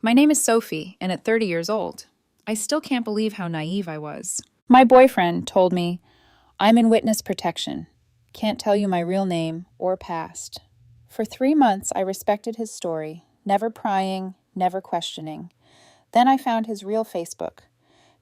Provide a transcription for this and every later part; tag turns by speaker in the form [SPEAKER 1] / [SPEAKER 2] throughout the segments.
[SPEAKER 1] My name is Sophie, and at 30 years old, I still can't believe how naive I was. My boyfriend told me, I'm in witness protection. Can't tell you my real name or past. For 3 months, I respected his story, never prying, never questioning. Then I found his real Facebook.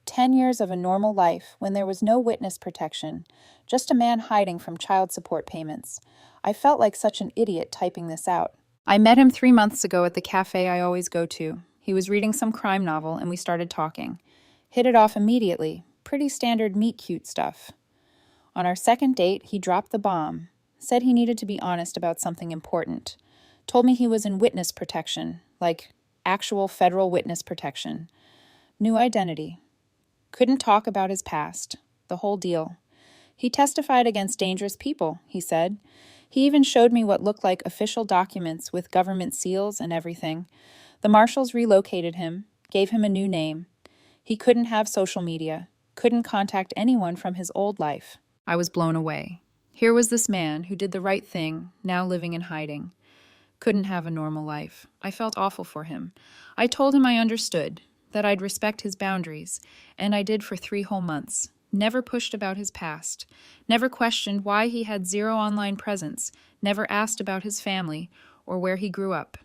[SPEAKER 1] 10 years of a normal life when there was no witness protection, just a man hiding from child support payments. I felt like such an idiot typing this out. I met him 3 months ago at the cafe I always go to. He was reading some crime novel and we started talking. Hit it off immediately. Pretty standard meet cute stuff. On our second date, he dropped the bomb. Said he needed to be honest about something important. Told me he was in witness protection, like actual federal witness protection. New identity. Couldn't talk about his past. The whole deal. He testified against dangerous people, he said. He even showed me what looked like official documents with government seals and everything. The marshals relocated him, gave him a new name. He couldn't have social media, couldn't contact anyone from his old life. I was blown away. Here was this man who did the right thing, now living in hiding. Couldn't have a normal life. I felt awful for him. I told him I understood, that I'd respect his boundaries, and I did for 3 whole months. Never pushed about his past, never questioned why he had 0 online presence, never asked about his family or where he grew up.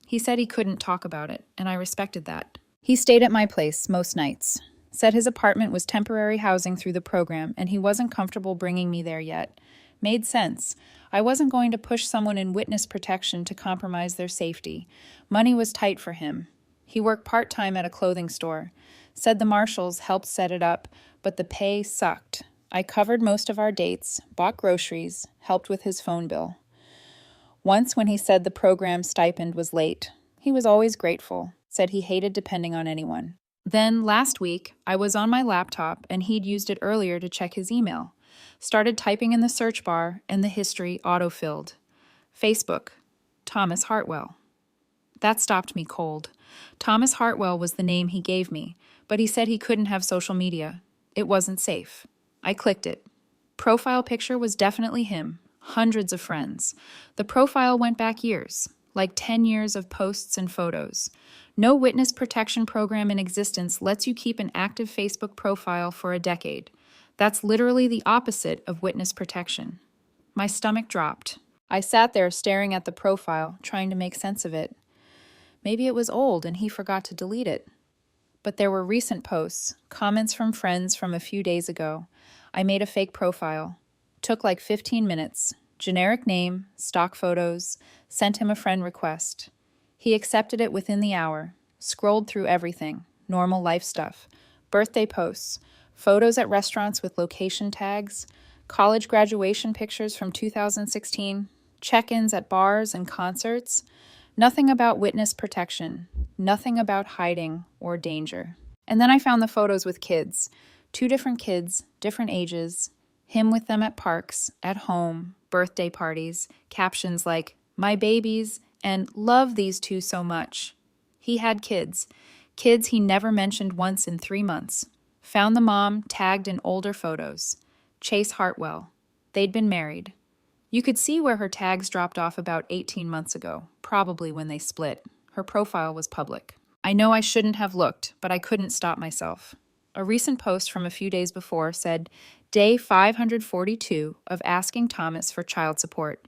[SPEAKER 1] He said he couldn't talk about it, and I respected that. He stayed at my place most nights. Said his apartment was temporary housing through the program, and he wasn't comfortable bringing me there yet. Made sense. I wasn't going to push someone in witness protection to compromise their safety. Money was tight for him. He worked part-time at a clothing store. Said the marshals helped set it up, but the pay sucked. I covered most of our dates, bought groceries, helped with his phone bill. Once when he said the program stipend was late, he was always grateful, said he hated depending on anyone. Then, last week, I was on my laptop and he'd used it earlier to check his email. Started typing in the search bar and the history auto-filled. Facebook, Thomas Hartwell. That stopped me cold. Thomas Hartwell was the name he gave me, but he said he couldn't have social media. It wasn't safe. I clicked it. Profile picture was definitely him. Hundreds of friends. The profile went back years, like 10 years of posts and photos. No witness protection program in existence lets you keep an active Facebook profile for a decade. That's literally the opposite of witness protection. My stomach dropped. I sat there staring at the profile, trying to make sense of it. Maybe it was old and he forgot to delete it. But there were recent posts, comments from friends from a few days ago. I made a fake profile. Took like 15 minutes. Generic name, stock photos, sent him a friend request. He accepted it within the hour. Scrolled through everything. Normal life stuff. Birthday posts. Photos at restaurants with location tags. College graduation pictures from 2016. Check-ins at bars and concerts. Nothing about witness protection. Nothing about hiding or danger. And then I found the photos with kids. 2 different kids, different ages. Him with them at parks, at home, birthday parties. Captions like, "My babies," and "Love these 2 so much." He had kids. Kids he never mentioned once in 3 months. Found the mom tagged in older photos. Chase Hartwell. They'd been married. You could see where her tags dropped off about 18 months ago, probably when they split. Her profile was public. I know I shouldn't have looked, but I couldn't stop myself. A recent post from a few days before said, Day 542 of asking Thomas for child support.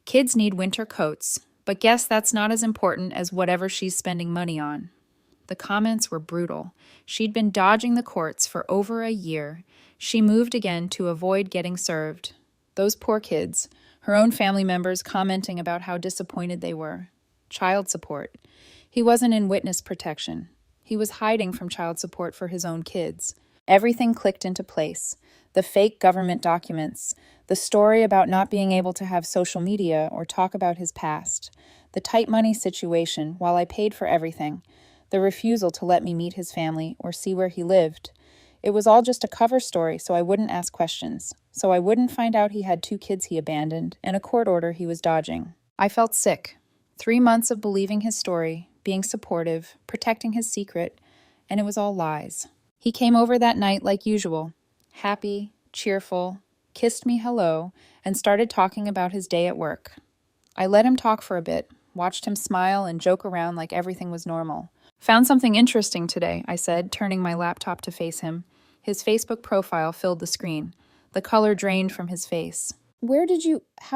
[SPEAKER 1] Kids need winter coats, but guess that's not as important as whatever she's spending money on. The comments were brutal. She'd been dodging the courts for over a year. She moved again to avoid getting served. Those poor kids, her own family members commenting about how disappointed they were. Child support. He wasn't in witness protection. He was hiding from child support for his own kids. Everything clicked into place. The fake government documents, the story about not being able to have social media or talk about his past, the tight money situation while I paid for everything, the refusal to let me meet his family or see where he lived. It was all just a cover story so I wouldn't ask questions, so I wouldn't find out he had 2 kids he abandoned and a court order he was dodging. I felt sick. 3 months of believing his story, being supportive, protecting his secret, and it was all lies. He came over that night like usual, happy, cheerful, kissed me hello, and started talking about his day at work. I let him talk for a bit, watched him smile and joke around like everything was normal. Found something interesting today, I said, turning my laptop to face him. His Facebook profile filled the screen. The color drained from his face. How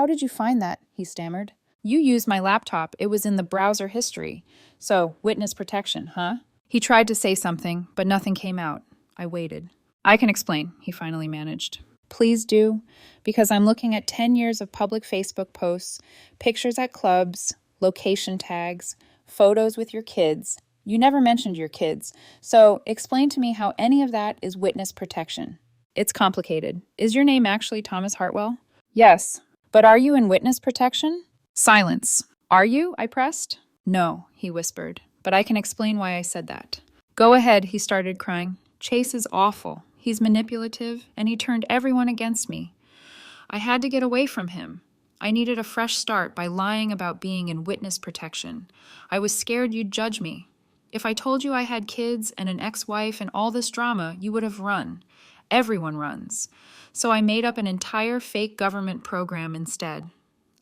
[SPEAKER 1] did you find that? He stammered. You used my laptop. It was in the browser history. So, witness protection, huh? He tried to say something, but nothing came out. I waited. I can explain, he finally managed. Please do, because I'm looking at 10 years of public Facebook posts, pictures at clubs, location tags, photos with your kids. You never mentioned your kids, so explain to me how any of that is witness protection. It's complicated. Is your name actually Thomas Hartwell? Yes. But are you in witness protection? Silence. Are you? I pressed. No, he whispered, but I can explain why I said that. Go ahead, he started crying. Chase is awful. He's manipulative, and he turned everyone against me. I had to get away from him. I needed a fresh start by lying about being in witness protection. I was scared you'd judge me. If I told you I had kids and an ex-wife and all this drama, you would have run. Everyone runs. So I made up an entire fake government program instead.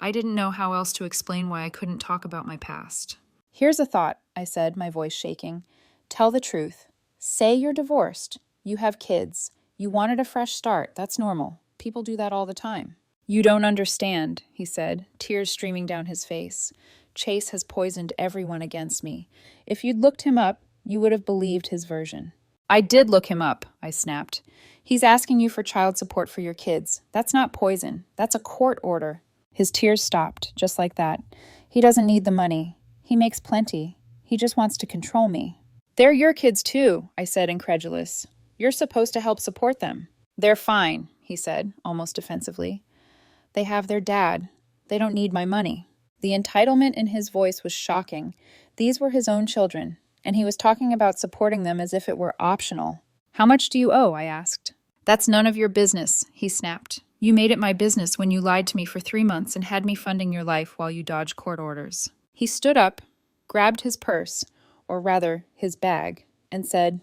[SPEAKER 1] I didn't know how else to explain why I couldn't talk about my past. Here's a thought, I said, my voice shaking. Tell the truth. Say you're divorced. You have kids. You wanted a fresh start. That's normal. People do that all the time. You don't understand, he said, tears streaming down his face. Chase has poisoned everyone against me. If you'd looked him up, you would have believed his version. I did look him up, I snapped. He's asking you for child support for your kids. That's not poison. That's a court order. His tears stopped, just like that. He doesn't need the money. He makes plenty. He just wants to control me. They're your kids too, I said, incredulous. You're supposed to help support them. They're fine, he said, almost defensively. They have their dad. They don't need my money. The entitlement in his voice was shocking. These were his own children, and he was talking about supporting them as if it were optional. How much do you owe? I asked. That's none of your business, he snapped. You made it my business when you lied to me for 3 months and had me funding your life while you dodged court orders. He stood up, grabbed his purse, or rather, his bag, and said,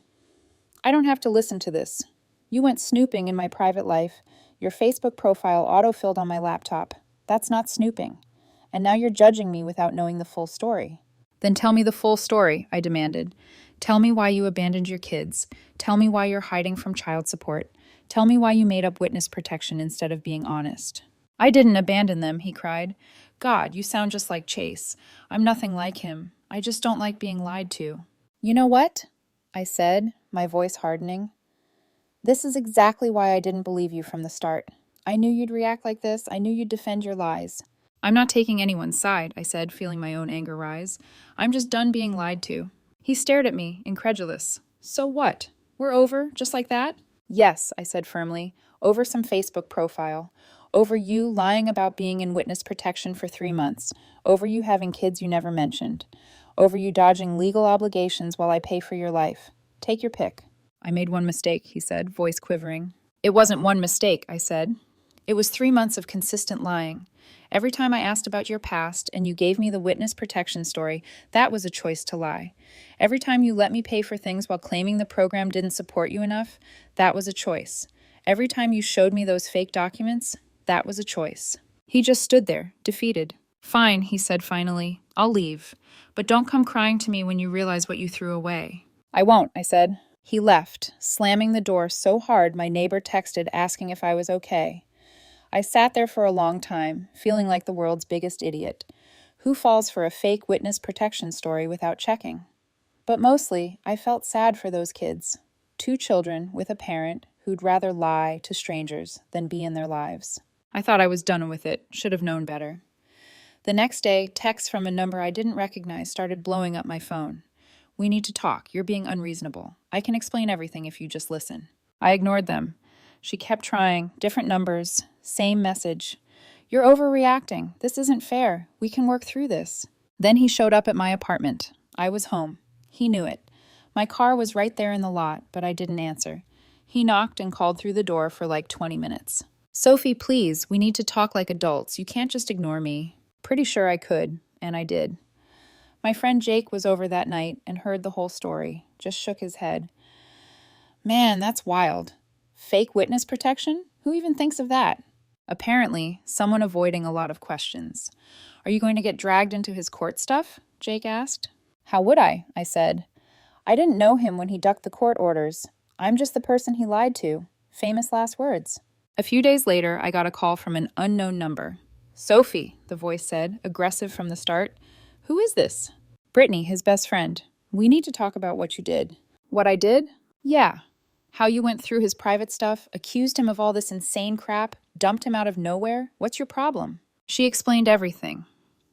[SPEAKER 1] I don't have to listen to this. You went snooping in my private life. Your Facebook profile auto-filled on my laptop. That's not snooping. And now you're judging me without knowing the full story. Then tell me the full story, I demanded. Tell me why you abandoned your kids. Tell me why you're hiding from child support. Tell me why you made up witness protection instead of being honest. I didn't abandon them, he cried. God, you sound just like Chase. I'm nothing like him. I just don't like being lied to. You know what? I said, my voice hardening. This is exactly why I didn't believe you from the start. I knew you'd react like this. I knew you'd defend your lies. I'm not taking anyone's side, I said, feeling my own anger rise. I'm just done being lied to. He stared at me, incredulous. So what? We're over, just like that? Yes, I said firmly, over some Facebook profile. Over you lying about being in witness protection for 3 months. Over you having kids you never mentioned. Over you dodging legal obligations while I pay for your life. Take your pick. I made one mistake, he said, voice quivering. It wasn't one mistake, I said. It was 3 months of consistent lying. Every time I asked about your past and you gave me the witness protection story, that was a choice to lie. Every time you let me pay for things while claiming the program didn't support you enough, that was a choice. Every time you showed me those fake documents, that was a choice. He just stood there, defeated. Fine, he said finally. I'll leave. But don't come crying to me when you realize what you threw away. I won't, I said. He left, slamming the door so hard my neighbor texted asking if I was okay. I sat there for a long time, feeling like the world's biggest idiot. Who falls for a fake witness protection story without checking? But mostly, I felt sad for those kids. 2 children with a parent who'd rather lie to strangers than be in their lives. I thought I was done with it, should have known better. The next day, texts from a number I didn't recognize started blowing up my phone. We need to talk. You're being unreasonable. I can explain everything if you just listen. I ignored them. She kept trying, different numbers, same message. You're overreacting. This isn't fair. We can work through this. Then he showed up at my apartment. I was home. He knew it. My car was right there in the lot, but I didn't answer. He knocked and called through the door for like 20 minutes. Sophie, please, we need to talk like adults. You can't just ignore me. Pretty sure I could, and I did. My friend Jake was over that night and heard the whole story, just shook his head. Man, that's wild. Fake witness protection? Who even thinks of that? Apparently, someone avoiding a lot of questions. Are you going to get dragged into his court stuff? Jake asked. How would I? I said. I didn't know him when he ducked the court orders. I'm just the person he lied to. Famous last words. A few days later, I got a call from an unknown number. Sophie, the voice said, aggressive from the start. Who is this? Brittany, his best friend. We need to talk about what you did. What I did? Yeah. How you went through his private stuff, accused him of all this insane crap, dumped him out of nowhere. What's your problem? She explained everything.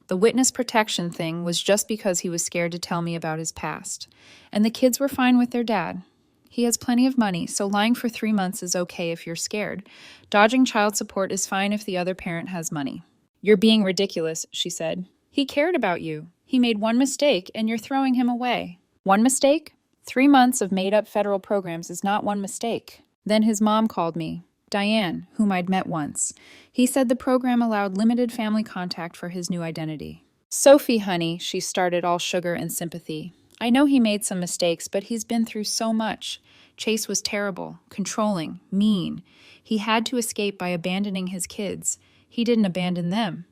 [SPEAKER 1] The witness protection thing was just because he was scared to tell me about his past. And the kids were fine with their dad. He has plenty of money, so lying for 3 months is okay if you're scared. Dodging child support is fine if the other parent has money. You're being ridiculous, she said. He cared about you. He made one mistake, and you're throwing him away. One mistake? 3 months of made-up federal programs is not one mistake. Then his mom called me, Diane, whom I'd met once. He said the program allowed limited family contact for his new identity. Sophie, honey, she started all sugar and sympathy. I know he made some mistakes, but he's been through so much. Chase was terrible, controlling, mean. He had to escape by abandoning his kids. He didn't abandon them.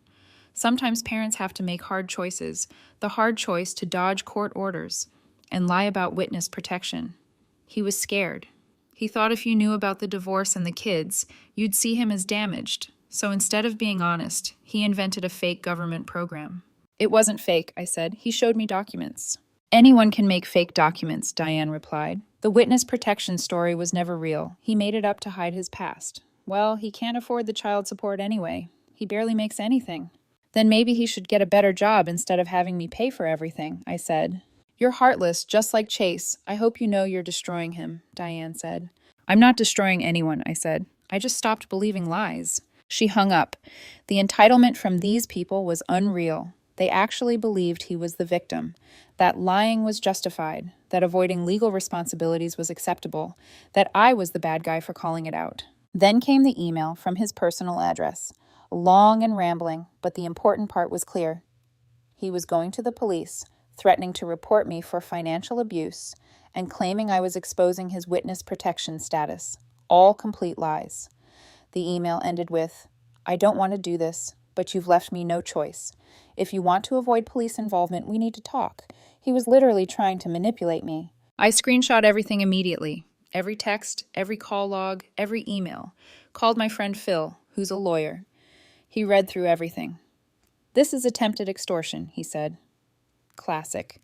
[SPEAKER 1] Sometimes parents have to make hard choices, the hard choice to dodge court orders and lie about witness protection. He was scared. He thought if you knew about the divorce and the kids, you'd see him as damaged. So instead of being honest, he invented a fake government program. It wasn't fake, I said. He showed me documents. Anyone can make fake documents, Diane replied. The witness protection story was never real. He made it up to hide his past. Well, he can't afford the child support anyway. He barely makes anything. Then maybe he should get a better job instead of having me pay for everything, I said. You're heartless, just like Chase. I hope you know you're destroying him, Diane said. I'm not destroying anyone, I said. I just stopped believing lies. She hung up. The entitlement from these people was unreal. They actually believed he was the victim, that lying was justified, that avoiding legal responsibilities was acceptable, that I was the bad guy for calling it out. Then came the email from his personal address. Long and rambling, but the important part was clear. He was going to the police, threatening to report me for financial abuse, and claiming I was exposing his witness protection status. All complete lies. The email ended with, I don't want to do this, but you've left me no choice. If you want to avoid police involvement, we need to talk. He was literally trying to manipulate me. I screenshot everything immediately. Every text, every call log, every email. Called my friend Phil, who's a lawyer. He read through everything. This is attempted extortion, he said. Classic.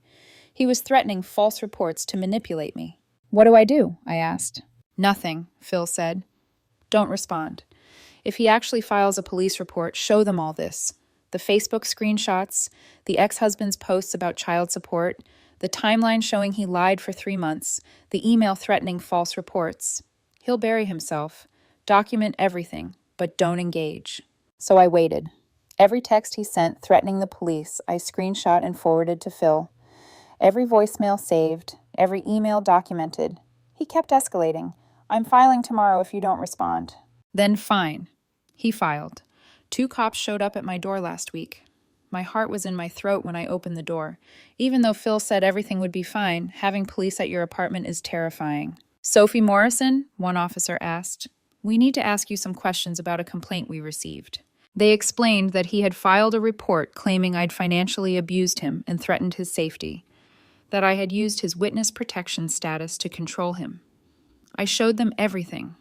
[SPEAKER 1] He was threatening false reports to manipulate me. What do I do? I asked. Nothing, Phil said. Don't respond. If he actually files a police report, show them all this. The Facebook screenshots, the ex-husband's posts about child support, the timeline showing he lied for 3 months, the email threatening false reports. He'll bury himself. Document everything, but don't engage. So I waited. Every text he sent threatening the police, I screenshot and forwarded to Phil. Every voicemail saved, every email documented. He kept escalating. I'm filing tomorrow if you don't respond. Then fine. He filed. 2 cops showed up at my door last week. My heart was in my throat when I opened the door. Even though Phil said everything would be fine, having police at your apartment is terrifying. Sophie Morrison? One officer asked. We need to ask you some questions about a complaint we received. They explained that he had filed a report claiming I'd financially abused him and threatened his safety, that I had used his witness protection status to control him. I showed them everything.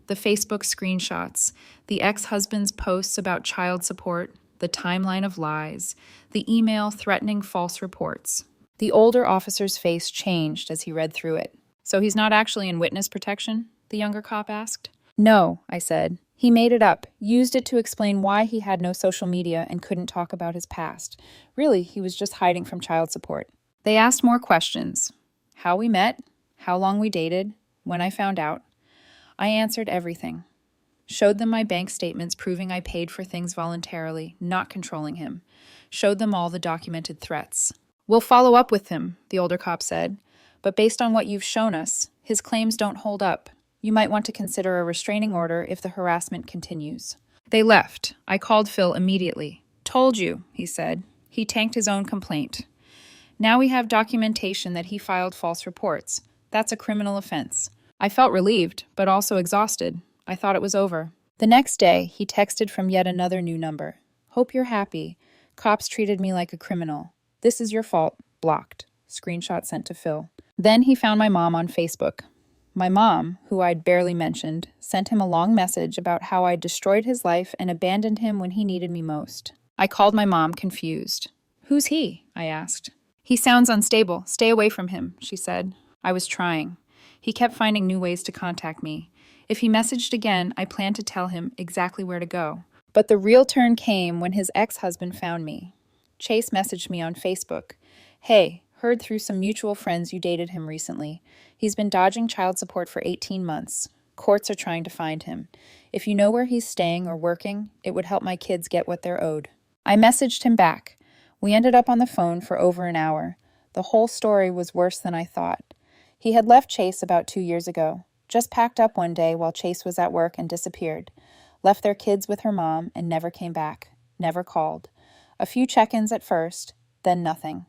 [SPEAKER 1] The Facebook screenshots, the ex-husband's posts about child support, the timeline of lies, the email threatening false reports. The older officer's face changed as he read through it. So he's not actually in witness protection? The younger cop asked. No, I said. He made it up, used it to explain why he had no social media and couldn't talk about his past. Really, he was just hiding from child support. They asked more questions. How we met, how long we dated, when I found out. I answered everything. Showed them my bank statements proving I paid for things voluntarily, not controlling him. Showed them all the documented threats. We'll follow up with him, the older cop said. But based on what you've shown us, his claims don't hold up. You might want to consider a restraining order if the harassment continues. They left. I called Phil immediately. Told you, he said. He tanked his own complaint. Now we have documentation that he filed false reports. That's a criminal offense. I felt relieved, but also exhausted. I thought it was over. The next day, he texted from yet another new number. Hope you're happy. Cops treated me like a criminal. This is your fault. Blocked. Screenshot sent to Phil. Then he found my mom on Facebook. My mom, who I'd barely mentioned, sent him a long message about how I'd destroyed his life and abandoned him when he needed me most. I called my mom, confused. "Who's he?" I asked. "He sounds unstable. Stay away from him," she said. I was trying. He kept finding new ways to contact me. If he messaged again, I planned to tell him exactly where to go. But the real turn came when his ex-husband found me. Chase messaged me on Facebook. "Hey, heard through some mutual friends you dated him recently. He's been dodging child support for 18 months. Courts are trying to find him. If you know where he's staying or working, it would help my kids get what they're owed." I messaged him back. We ended up on the phone for over an hour. The whole story was worse than I thought. He had left Chase about 2 years ago. Just packed up one day while Chase was at work and disappeared. Left their kids with her mom and never came back. Never called. A few check-ins at first, then nothing.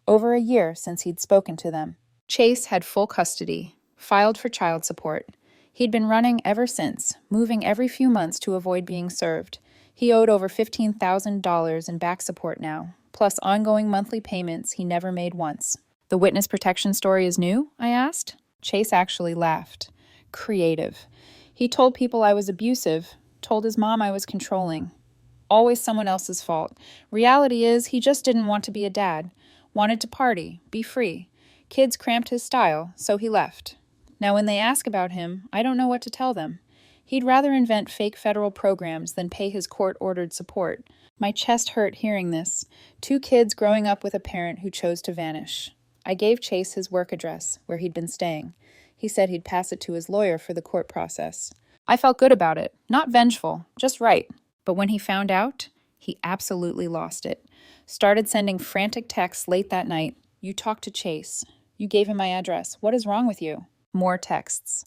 [SPEAKER 1] Over a year since he'd spoken to them. Chase had full custody, filed for child support. He'd been running ever since, moving every few months to avoid being served. He owed over $15,000 in back support now, plus ongoing monthly payments he never made once. "The witness protection story is new?" I asked. Chase actually laughed. Creative. He told people I was abusive, told his mom I was controlling. Always someone else's fault. Reality is, he just didn't want to be a dad. Wanted to party, be free. Kids cramped his style, so he left. Now when they ask about him, I don't know what to tell them. He'd rather invent fake federal programs than pay his court-ordered support. My chest hurt hearing this. 2 kids growing up with a parent who chose to vanish. I gave Chase his work address, where he'd been staying. He said he'd pass it to his lawyer for the court process. I felt good about it. Not vengeful, just right. But when he found out, he absolutely lost it. Started sending frantic texts late that night. "You talked to Chase. You gave him my address. What is wrong with you?" More texts.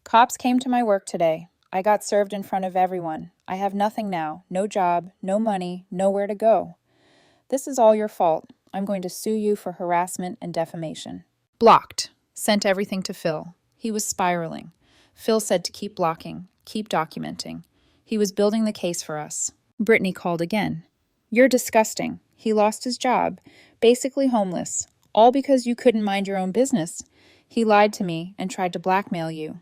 [SPEAKER 1] "Cops came to my work today. I got served in front of everyone. I have nothing now. No job, no money, nowhere to go. This is all your fault. I'm going to sue you for harassment and defamation." Blocked. Sent everything to Phil. He was spiraling. Phil said to keep blocking, keep documenting. He was building the case for us. Brittany called again. "You're disgusting. He lost his job. Basically homeless. All because you couldn't mind your own business. He lied to me and tried to blackmail you.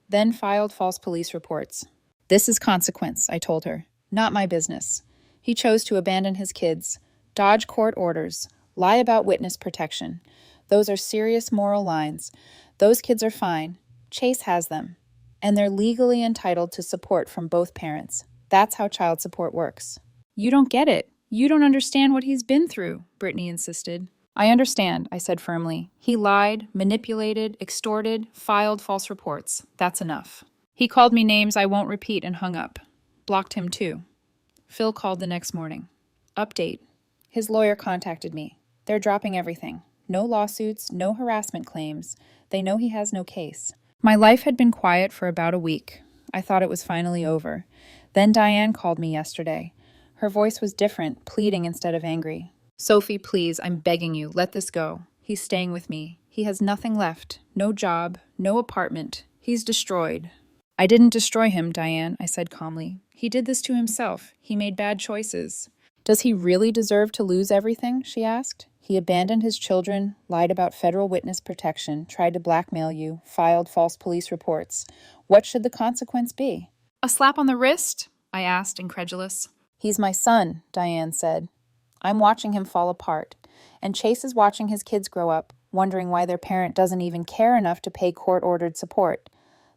[SPEAKER 1] Then filed false police reports." "This is consequence," I told her. "Not my business. He chose to abandon his kids, dodge court orders, lie about witness protection. Those are serious moral lines. Those kids are fine. Chase has them. And they're legally entitled to support from both parents. That's how child support works." "You don't get it. You don't understand what he's been through," Brittany insisted. "I understand," I said firmly. "He lied, manipulated, extorted, filed false reports. That's enough." He called me names I won't repeat and hung up. Blocked him too. Phil called the next morning. Update. His lawyer contacted me. They're dropping everything. No lawsuits, no harassment claims. They know he has no case. My life had been quiet for about a week. I thought it was finally over. Then Diane called me yesterday. Her voice was different, pleading instead of angry. "Sophie, please, I'm begging you, let this go. He's staying with me. He has nothing left. No job, no apartment. He's destroyed." "I didn't destroy him, Diane," I said calmly. "He did this to himself. He made bad choices." "Does he really deserve to lose everything?" she asked. "He abandoned his children, lied about federal witness protection, tried to blackmail you, filed false police reports. What should the consequence be?" "A slap on the wrist?" I asked, incredulous. "He's my son," Diane said. "I'm watching him fall apart. And Chase is watching his kids grow up, wondering why their parent doesn't even care enough to pay court-ordered support.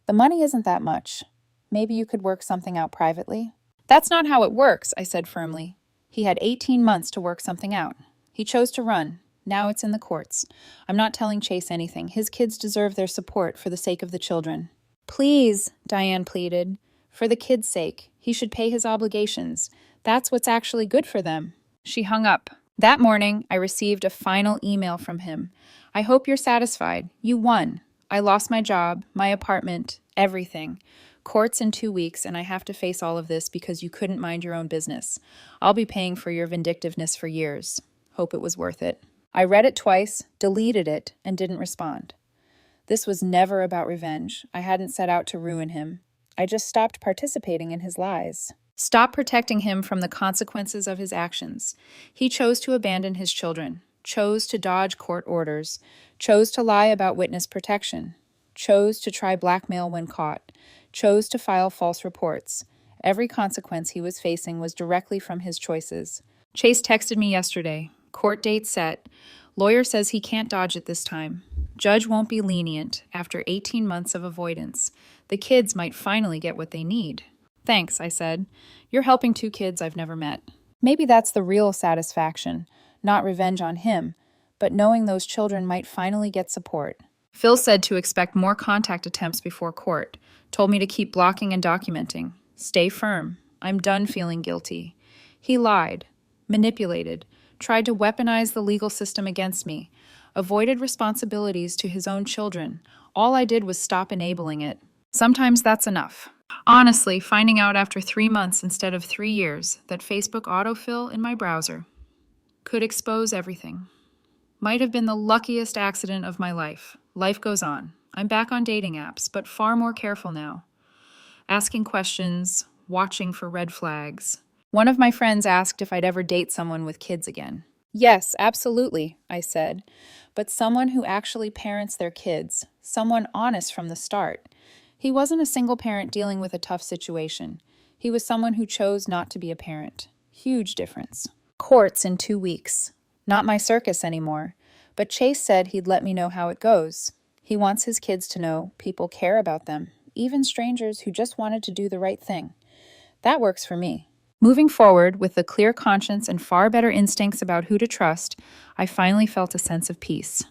[SPEAKER 1] The money isn't that much. Maybe you could work something out privately." "That's not how it works," I said firmly. "He had 18 months to work something out. He chose to run. Now it's in the courts. I'm not telling Chase anything. His kids deserve their support for the sake of the children." "Please," Diane pleaded. "For the kids' sake. He should pay his obligations. That's what's actually good for them." She hung up. That morning, I received a final email from him. "I hope you're satisfied. You won. I lost my job, my apartment, everything. Court's in 2 weeks, and I have to face all of this because you couldn't mind your own business. I'll be paying for your vindictiveness for years. Hope it was worth it." I read it twice, deleted it, and didn't respond. This was never about revenge. I hadn't set out to ruin him. I just stopped participating in his lies. Stopped protecting him from the consequences of his actions. He chose to abandon his children. chose to dodge court orders, chose to lie about witness protection, chose to try blackmail when caught, chose to file false reports. Every consequence he was facing was directly from his choices. Chase texted me yesterday. Court date set. Lawyer says he can't dodge it this time. Judge won't be lenient after 18 months of avoidance. The kids might finally get what they need. Thanks, I said. You're helping two kids I've never met. Maybe that's the real satisfaction, not revenge on him, but knowing those children might finally get support. Phil said to expect more contact attempts before court, told me to keep blocking and documenting. Stay firm. I'm done feeling guilty. He lied, manipulated, tried to weaponize the legal system against me, avoided responsibilities to his own children. All I did was stop enabling it. Sometimes that's enough. Honestly, finding out after 3 months instead of 3 years that Facebook autofill in my browser could expose everything. Might have been the luckiest accident of my life. Life goes on. I'm back on dating apps, but far more careful now. Asking questions, watching for red flags. One of my friends asked if I'd ever date someone with kids again. Yes, absolutely, I said, but someone who actually parents their kids, someone honest from the start. He wasn't a single parent dealing with a tough situation. He was someone who chose not to be a parent. Huge difference. Courts in 2 weeks. Not my circus anymore, but Chase said he'd let me know how it goes. He wants his kids to know people care about them, even strangers who just wanted to do the right thing. That works for me. Moving forward with a clear conscience and far better instincts about who to trust, I finally felt a sense of peace.